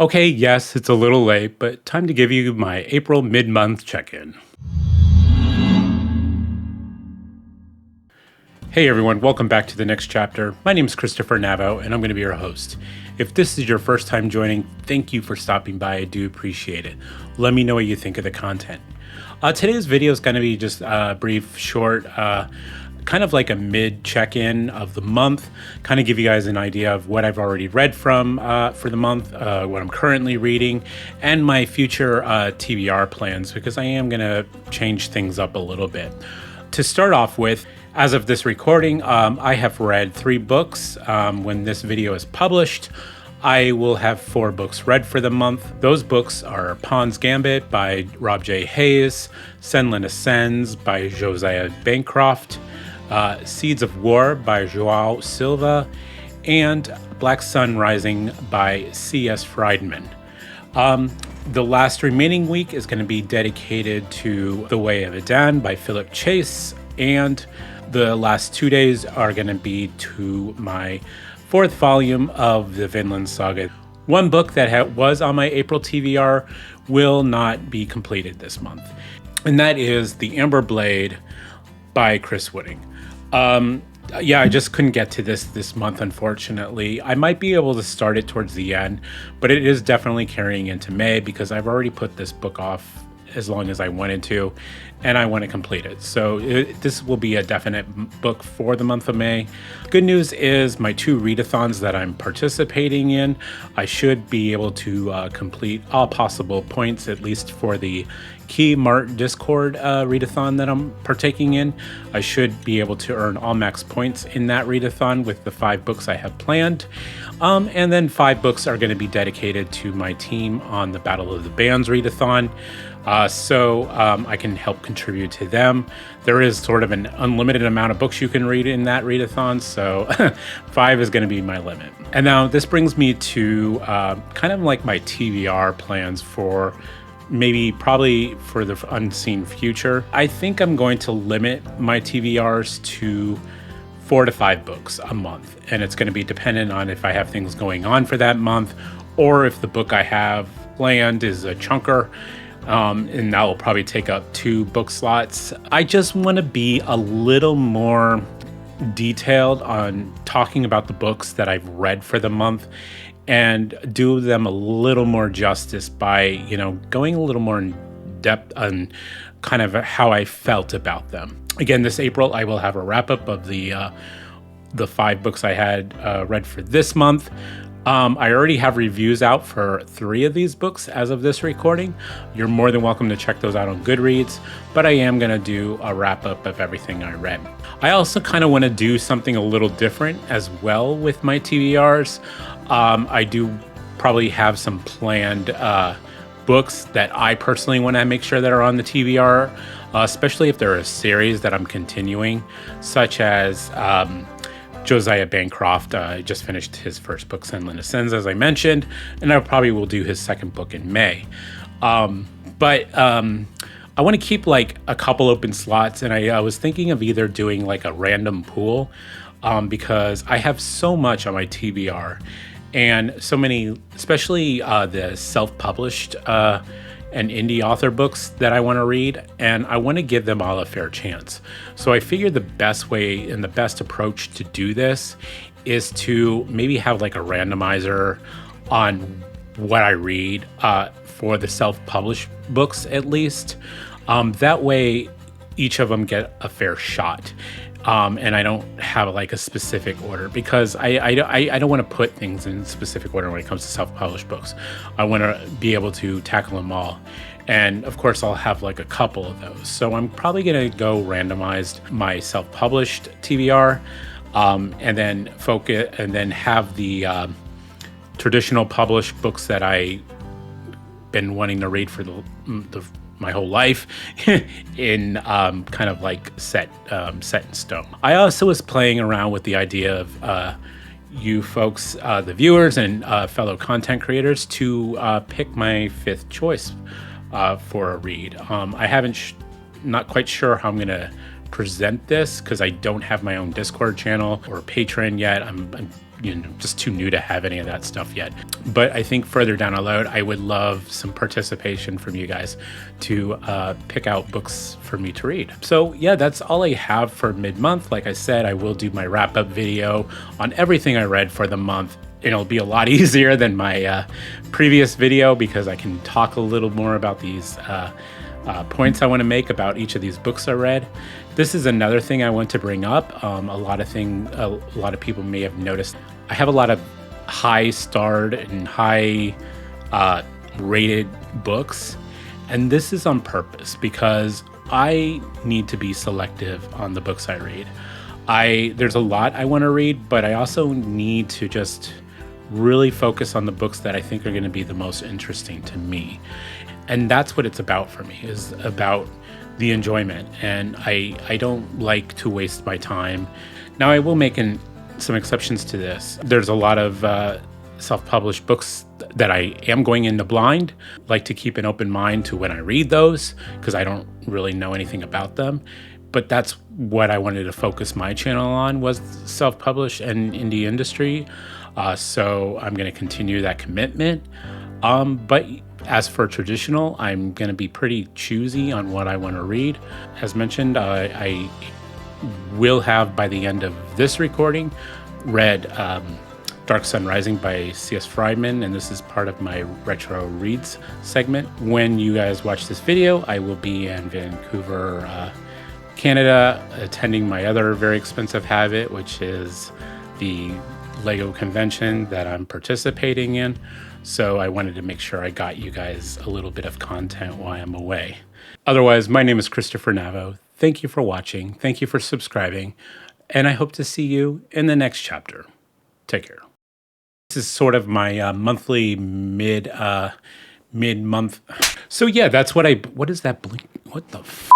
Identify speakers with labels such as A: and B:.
A: Okay, yes, it's a little late, but time to give you my April mid-month check-in. Hey everyone, welcome back to the next chapter. My name is Christopher Navo, and I'm going to be your host. If this is your first time joining, thank you for stopping by. I do appreciate it. Let me know what you think of the content. Today's video is going to be just a brief, short, kind of like a mid check-in of the month, kind of give you guys an idea of what I've already read from for the month, what I'm currently reading, and my future TBR plans, because I am going to change things up a little bit. To start off with, as of this recording, I have read 3 books. When this video is published, I will have 4 books read for the month. Those books are Pawn's Gambit by Rob J. Hayes, Senlin Ascends by Josiah Bancroft, Seeds of War by João Silva, and Black Sun Rising by C.S. Friedman. The last remaining week is going to be dedicated to The Way of Adan by Philip Chase, and the last 2 days are going to be to my 4th volume of the Vinland Saga. One book that was on my April TBR will not be completed this month, and that is The Amber Blade by Chris Whitting. Yeah, I just couldn't get to this month, unfortunately. I might be able to start it towards the end, but it is definitely carrying into May because I've already put this book off as long as I wanted to, and I want to complete it. So this will be a definite book for the month of May. Good news is my 2 readathons that I'm participating in, I should be able to complete all possible points, at least for the Key Mart Discord readathon that I'm partaking in. I should be able to earn all max points in that readathon with the 5 books I have planned. And then 5 books are going to be dedicated to my team on the Battle of the Bands readathon. So I can help contribute to them. There is sort of an unlimited amount of books you can read in that readathon, so 5 is going to be my limit. And now this brings me to kind of like my TBR plans for probably for the unseen future. I think I'm going to limit my TBRs to 4 to 5 books a month, and it's going to be dependent on if I have things going on for that month, or if the book I have planned is a chunker, and that will probably take up 2 book slots. I just want to be a little more detailed on talking about the books that I've read for the month and do them a little more justice by, going a little more in depth on kind of how I felt about them. Again, this April, I will have a wrap up of the 5 books I had read for this month. I already have reviews out for 3 of these books as of this recording. You're more than welcome to check those out on Goodreads, but I am going to do a wrap up of everything I read. I also kind of want to do something a little different as well with my TBRs. I do probably have some planned books that I personally want to make sure that are on the TBR, especially if they're a series that I'm continuing, such as Josiah Bancroft. Just finished his first book, Senlin Ascends, as I mentioned, and I probably will do his 2nd book in May. But I want to keep like a couple open slots, and I was thinking of either doing like a random pool because I have so much on my TBR and so many, especially the self-published and indie author books that I want to read, and I want to give them all a fair chance. So I figured the best way and the best approach to do this is to maybe have like a randomizer on what I read for the self-published books at least. That way each of them get a fair shot. And I don't have like a specific order because I don't want to put things in specific order when it comes to self-published books. I want to be able to tackle them all. And of course, I'll have like a couple of those. So I'm probably going to go randomized my self-published TBR and then focus and then have the traditional published books that I've been wanting to read for my whole life in kind of like set in stone. I also was playing around with the idea of you folks, the viewers and fellow content creators, to pick my 5th choice for a read. I haven't not quite sure how I'm gonna present this because I don't have my own Discord channel or Patreon yet. I'm just too new to have any of that stuff yet. But I think further down the road, I would love some participation from you guys to pick out books for me to read. So yeah, that's all I have for mid-month. Like I said, I will do my wrap-up video on everything I read for the month. It'll be a lot easier than my previous video because I can talk a little more about these points I want to make about each of these books I read. This is another thing I want to bring up. A lot of people may have noticed I have a lot of high starred and high rated books, and this is on purpose because I need to be selective on the books I read. There's a lot I want to read, but I also need to just really focus on the books that I think are going to be the most interesting to me. And that's what it's about for me, is about the enjoyment. And I don't like to waste my time. Now, I will make some exceptions to this. There's a lot of self-published books that I am going into blind. Like to keep an open mind to when I read those, because I don't really know anything about them. But that's what I wanted to focus my channel on, was self-published and indie industry. So I'm going to continue that commitment. But as for traditional, I'm going to be pretty choosy on what I want to read. As mentioned, I will have, by the end of this recording, read Dark Sun Rising by C.S. Friedman, and this is part of my Retro Reads segment. When you guys watch this video, I will be in Vancouver, Canada, attending my other very expensive habit, which is the Lego convention that I'm participating in. So I wanted to make sure I got you guys a little bit of content while I'm away. Otherwise, my name is Christopher Navo. Thank you for watching. Thank you for subscribing. And I hope to see you in the next chapter. Take care. This is sort of my monthly mid-month. So yeah, that's what is that blink? What the f?